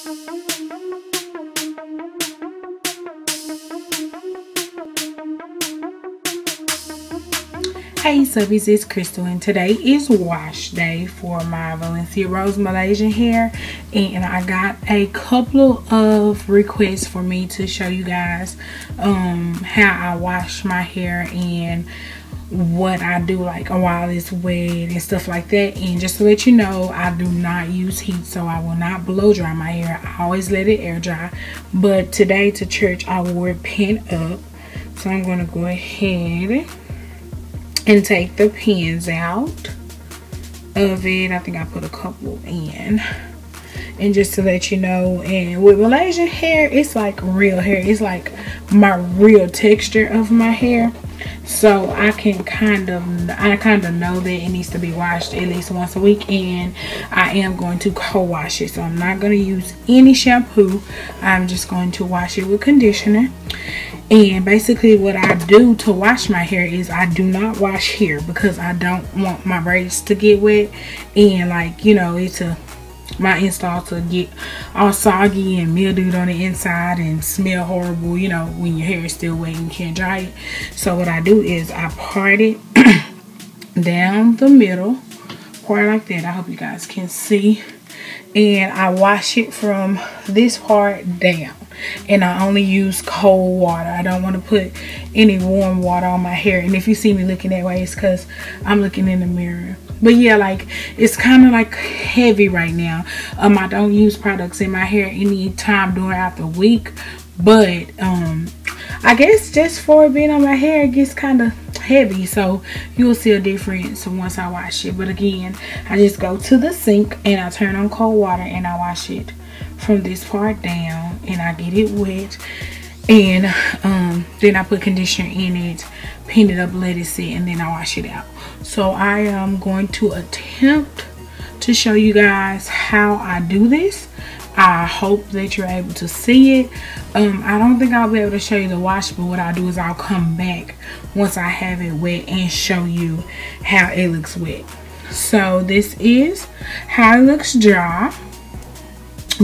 Hey subbies, it's Crystal and today is wash day for my Valencia Rose Malaysian hair, and I got a couple of requests for me to show you guys how I wash my hair and what I do like while it's wet and stuff like that. And just to let you know, I do not use heat, so I will not blow dry my hair. I always let it air dry, but today to church I wore it pent up, so I'm going to go ahead and take the pins out of it. I think I put a couple in. And just to let you know, and with Malaysian hair, it's like real hair. It's like my real texture of my hair. So I kind of know that it needs to be washed at least once a week, and I am going to co-wash it. So I'm not going to use any shampoo. I'm just going to wash it with conditioner. And basically what I do to wash my hair is I do not wash here because I don't want my braids to get wet, and like, you know, my install to get all soggy and mildewed on the inside and smell horrible, you know, when your hair is still wet and you can't dry it. So what I do is I part it down the middle, part like that. I hope you guys can see. And I wash it from this part down, and I only use cold water. I don't want to put any warm water on my hair. And if you see me looking that way, it's because I'm looking in the mirror. But yeah, like, it's kind of like heavy right now. I don't use products in my hair any time throughout the week, but I guess just for being on my hair, it gets kind of heavy, so you'll see a difference once I wash it. But again, I just go to the sink and I turn on cold water and I wash it from this part down, and I get it wet, and then I put conditioner in it, pin it up, let it sit, and then I wash it out. So I am going to attempt to show you guys how I do this. I hope that you're able to see it. I don't think I'll be able to show you the wash, but what I'll do is I'll come back once I have it wet and show you how it looks wet. So this is how it looks dry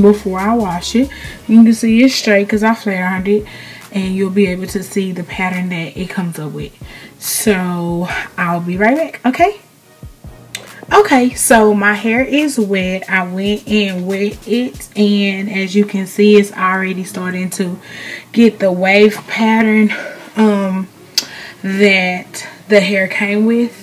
before I wash it. You can see it's straight because I flat ironed it, and you'll be able to see the pattern that it comes up with. So I'll be right back. Okay, so my hair is wet. I went and wet it, and as you can see, it's already starting to get the wave pattern that the hair came with.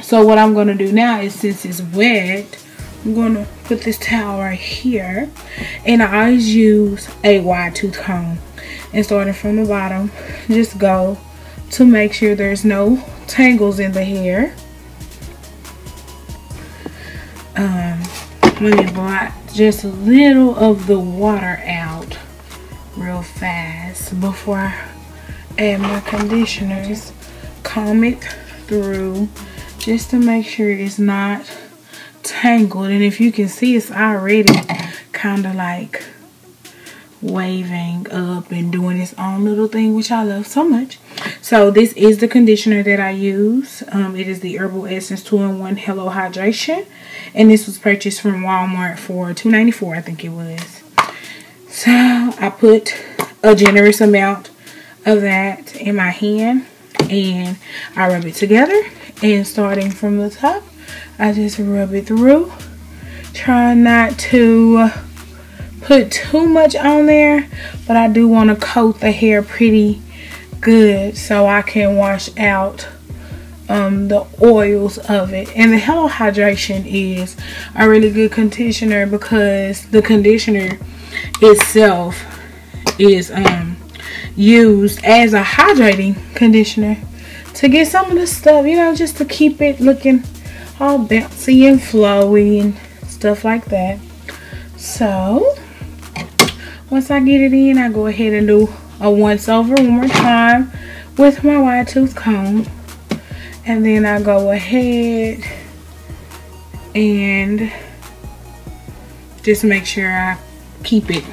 So what I'm going to do now is, since it's wet, I'm going to put this towel right here, and I always use a wide tooth comb, and starting from the bottom, just go to make sure there's no tangles in the hair. Let me blot just a little of the water out real fast before I add my conditioner. Just comb it through just to make sure it's not tangled. And if you can see, it's already kind of like waving up and doing its own little thing, which I love so much. So this is the conditioner that I use. It is the Herbal Essence 2-in-1 Hello Hydration, and this was purchased from Walmart for $2.94, I think it was. So I put a generous amount of that in my hand, and I rub it together, and starting from the top, I just rub it through. Try not to put too much on there, but I do want to coat the hair pretty good so I can wash out the oils of it. And the Hello Hydration is a really good conditioner because the conditioner itself is used as a hydrating conditioner to get some of the stuff, you know, just to keep it looking all bouncy and flowy and stuff like that. So once I get it in, I go ahead and do a once over one more time with my wide tooth comb, and then I go ahead and just make sure I keep it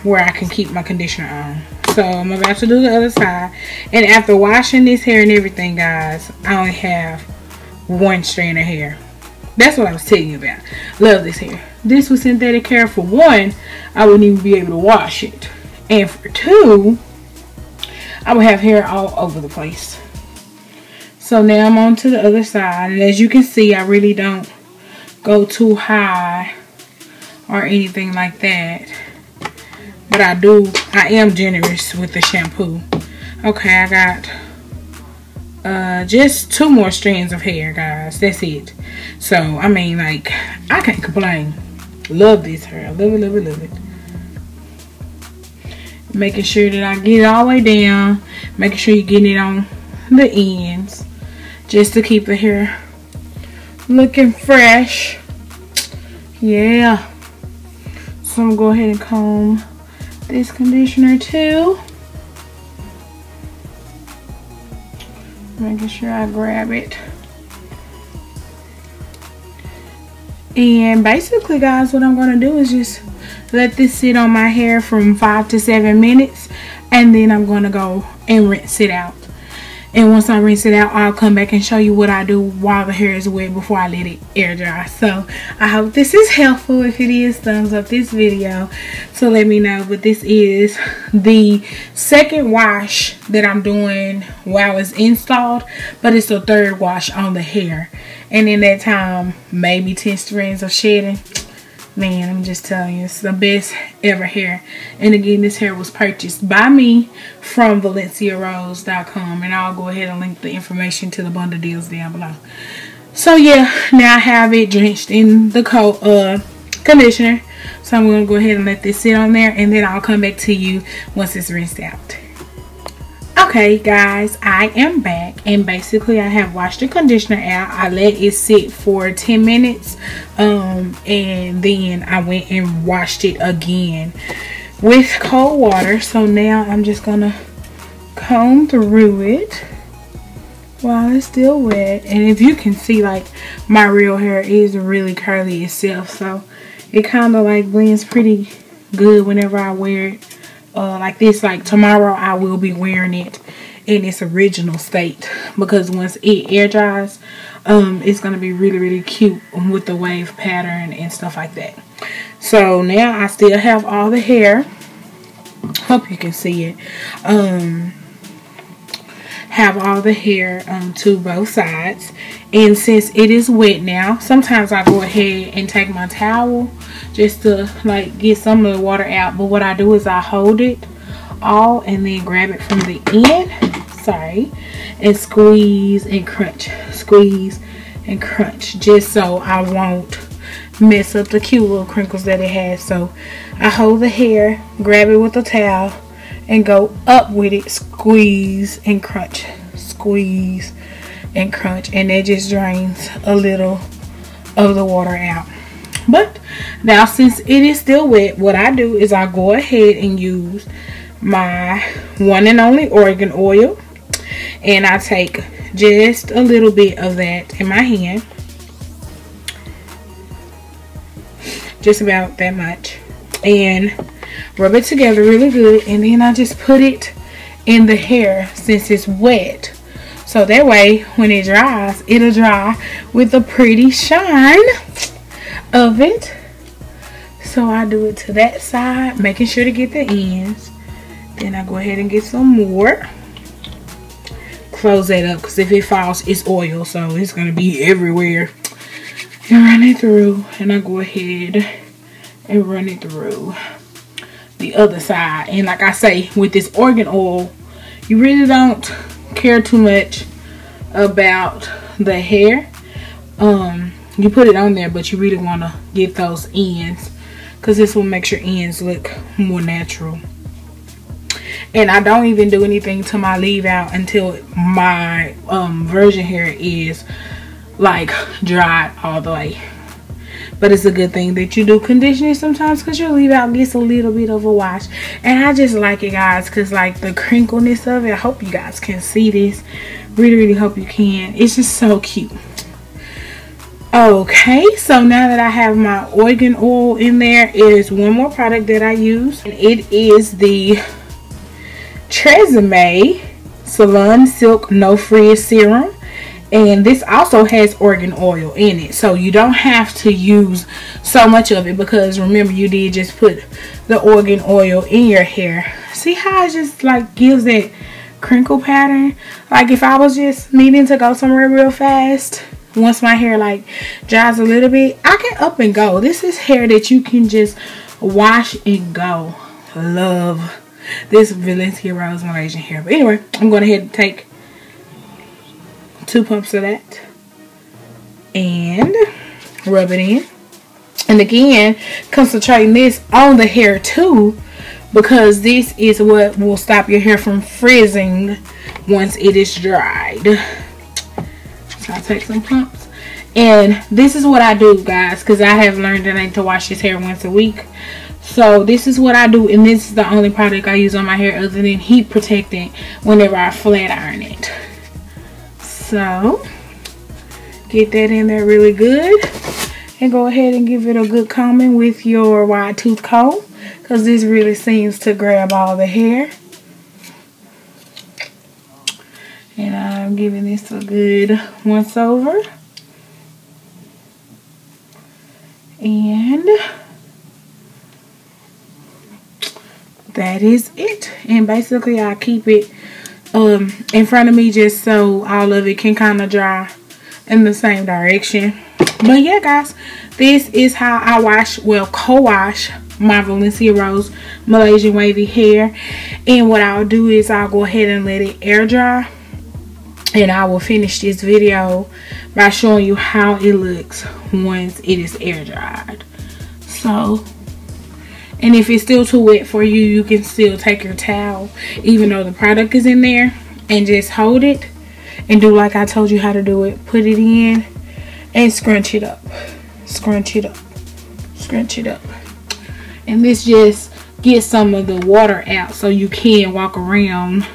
where I can keep my conditioner on. So I'm about to do the other side, and after washing this hair and everything, guys, I only have one strand of hair. That's what I was telling you about. Love this hair. this was synthetic hair, for one, I wouldn't even be able to wash it, and for two, I would have hair all over the place. So now I'm on to the other side, and as you can see, I really don't go too high or anything like that, but I am generous with the shampoo. Okay, I got just 2 more strands of hair, guys. That's it. So I mean, like, I can't complain. Love this hair. Love it, love it, love it. Making sure that I get it all the way down, making sure you're getting it on the ends, just to keep the hair looking fresh. Yeah. So I'm gonna go ahead and comb this conditioner too, making sure I grab it. And basically, guys, what I'm going to do is just let this sit on my hair from 5 to 7 minutes, and then I'm going to go and rinse it out. And once I rinse it out, I'll come back and show you what I do while the hair is wet before I let it air dry. So I hope this is helpful. If it is, thumbs up this video to let me know. But this is the second wash that I'm doing while it's installed, but it's the third wash on the hair. And in that time, maybe 10 strands of shedding. Man, I'm just telling you, it's the best ever hair. And again, this hair was purchased by me from ValenciaRose.com, and I'll go ahead and link the information to the bundle deals down below. So yeah, now I have it drenched in the conditioner. So I'm going to go ahead and let this sit on there, and then I'll come back to you once it's rinsed out. Okay guys, I am back, and basically I have washed the conditioner out. I let it sit for 10 minutes and then I went and washed it again with cold water. So now I'm just gonna comb through it while it's still wet. And if you can see, like, my real hair is really curly itself, so it kind of like blends pretty good whenever I wear it. Like this. Like tomorrow I will be wearing it in its original state, because once it air dries, it's going to be really cute with the wave pattern and stuff like that. So now I still have all the hair. Hope you can see it. Have all the hair to both sides, and since it is wet now, sometimes I go ahead and take my towel just to like get some of the water out. But what I do is I hold it all and then grab it from the end, and squeeze and crunch, just so I won't mess up the cute little crinkles that it has. So I hold the hair, grab it with a towel, and go up with it, squeeze and crunch, and that just drains a little of the water out. But now, since it is still wet, what I do is I go ahead and use my one and only argan oil, and I take just a little bit of that in my hand, just about that much, and rub it together really good. And then I just put it in the hair since it's wet, so that way when it dries, it'll dry with a pretty shine of it. So I do it to that side, making sure to get the ends. Then I go ahead and get some more, close that up, because if it falls, it's oil, so it's going to be everywhere. And run it through, and I go ahead and run it through the other side. And like I say, with this argan oil, you really don't care too much about the hair. You put it on there, but you really want to get those ends, because this will make your ends look more natural. And I don't even do anything to my leave out until my virgin hair is like dried all the way. But it's a good thing that you do conditioning sometimes, because your leave out gets a little bit of a wash. And I just like it, guys, because like the crinkleness of it, I hope you guys can see this. Really hope you can. It's just so cute. Okay, so now that I have my argan oil in there, is one more product that I use, and it is the Tresemme Salon Silk No Frizz Serum. And this also has argan oil in it, so you don't have to use so much of it, because remember, you did just put the argan oil in your hair. See how it just like gives that crinkle pattern? Like if I was just needing to go somewhere real fast, once my hair like dries a little bit, I can up and go. This is hair that you can just wash and go. Love this Valencia Rose Malaysian hair. But anyway, I'm going to head and take 2 pumps of that and rub it in. And again, concentrating this on the hair too, because this is what will stop your hair from frizzing once it is dried. So I'll take some pumps. And this is what I do, guys, because I have learned that I need to wash this hair once a week. So this is what I do, and this is the only product I use on my hair other than heat protectant whenever I flat iron it. So get that in there really good, and go ahead and give it a good combing with your wide tooth comb, because this really seems to grab all the hair. And I'm giving this a good once over. And that is it. And basically I keep it in front of me just so all of it can kind of dry in the same direction. But yeah, guys, this is how I wash, well, co-wash my Valencia Rose Malaysian wavy hair. And what I'll do is I'll go ahead and let it air dry, and I will finish this video by showing you how it looks once it is air dried. So, and if it's still too wet for you, you can still take your towel, even though the product is in there, and just hold it and do like I told you how to do it. Put it in and scrunch it up. Scrunch it up. Scrunch it up. And this just gets some of the water out, so you can walk around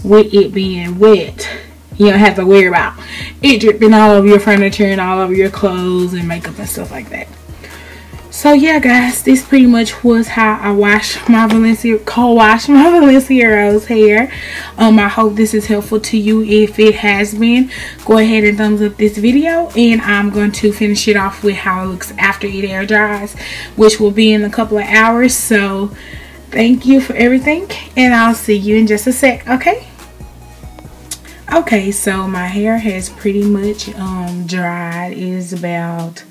with it being wet. You don't have to worry about it dripping all over your furniture and all over your clothes and makeup and stuff like that. So yeah, guys, this pretty much was how I wash my co-wash my Valencia Rose hair. I hope this is helpful to you. If it has been, go ahead and thumbs up this video, and I'm going to finish it off with how it looks after it air dries, which will be in a couple of hours. So thank you for everything, and I'll see you in just a sec. Okay, so my hair has pretty much dried. It is about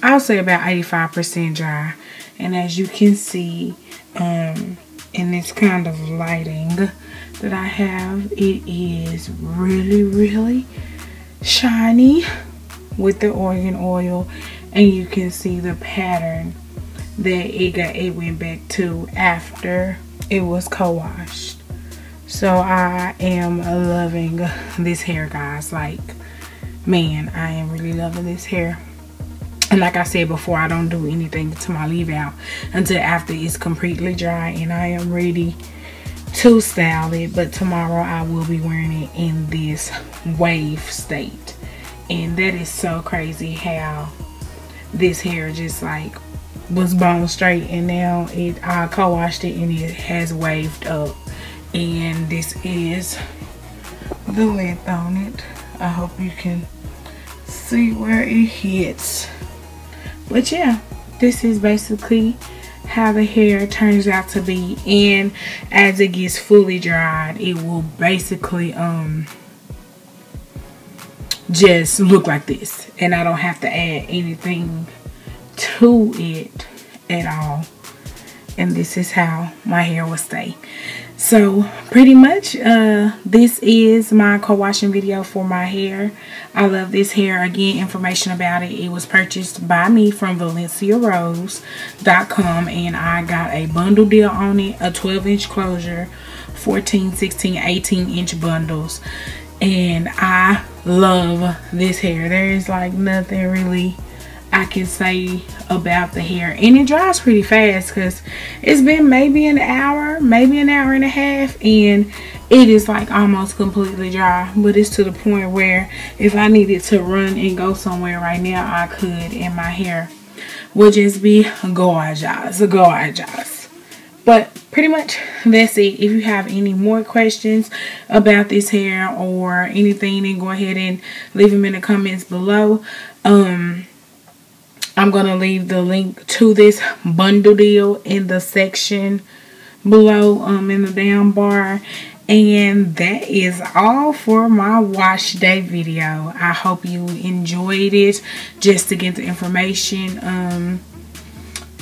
I'll say about 85% dry, and as you can see in this kind of lighting that I have, it is really shiny with the argan oil, and you can see the pattern that it went back to after it was co-washed. So I am loving this hair, guys. Like, man, I am really loving this hair. And like I said before, I don't do anything to my leave out until after it's completely dry and I am ready to style it. But tomorrow I will be wearing it in this wave state. And that is so crazy how this hair just like was bone straight, and now I co-washed it and it has waved up. And this is the length on it. I hope you can see where it hits. But yeah, this is basically how the hair turns out to be. And as it gets fully dried, it will basically just look like this, and I don't have to add anything to it at all. And this is how my hair will stay. So pretty much this is my co-washing video for my hair. I love this hair. Again, information about it, it was purchased by me from ValenciaRose.com, and I got a bundle deal on it, a 12-inch closure, 14, 16, 18-inch bundles. And I love this hair. There is like nothing really I can say about the hair, and it dries pretty fast because it's been maybe an hour and a half, and it is like almost completely dry. But it's to the point where if I needed to run and go somewhere right now, I could, and my hair would just be gorgeous. But pretty much that's it. If you have any more questions about this hair or anything, then go ahead and leave them in the comments below. I'm going to leave the link to this bundle deal in the section below, in the down bar. And that is all for my wash day video. I hope you enjoyed it, just to get the information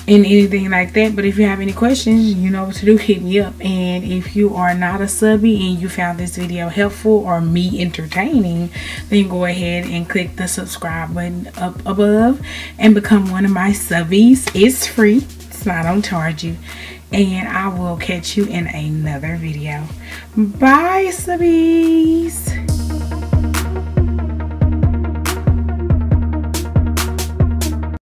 and anything like that. But if you have any questions, you know what to do, hit me up. And if you are not a subby and you found this video helpful or me entertaining, then go ahead and click the subscribe button up above and become one of my subbies. It's free, I don't charge you. And I will catch you in another video. Bye, subbies.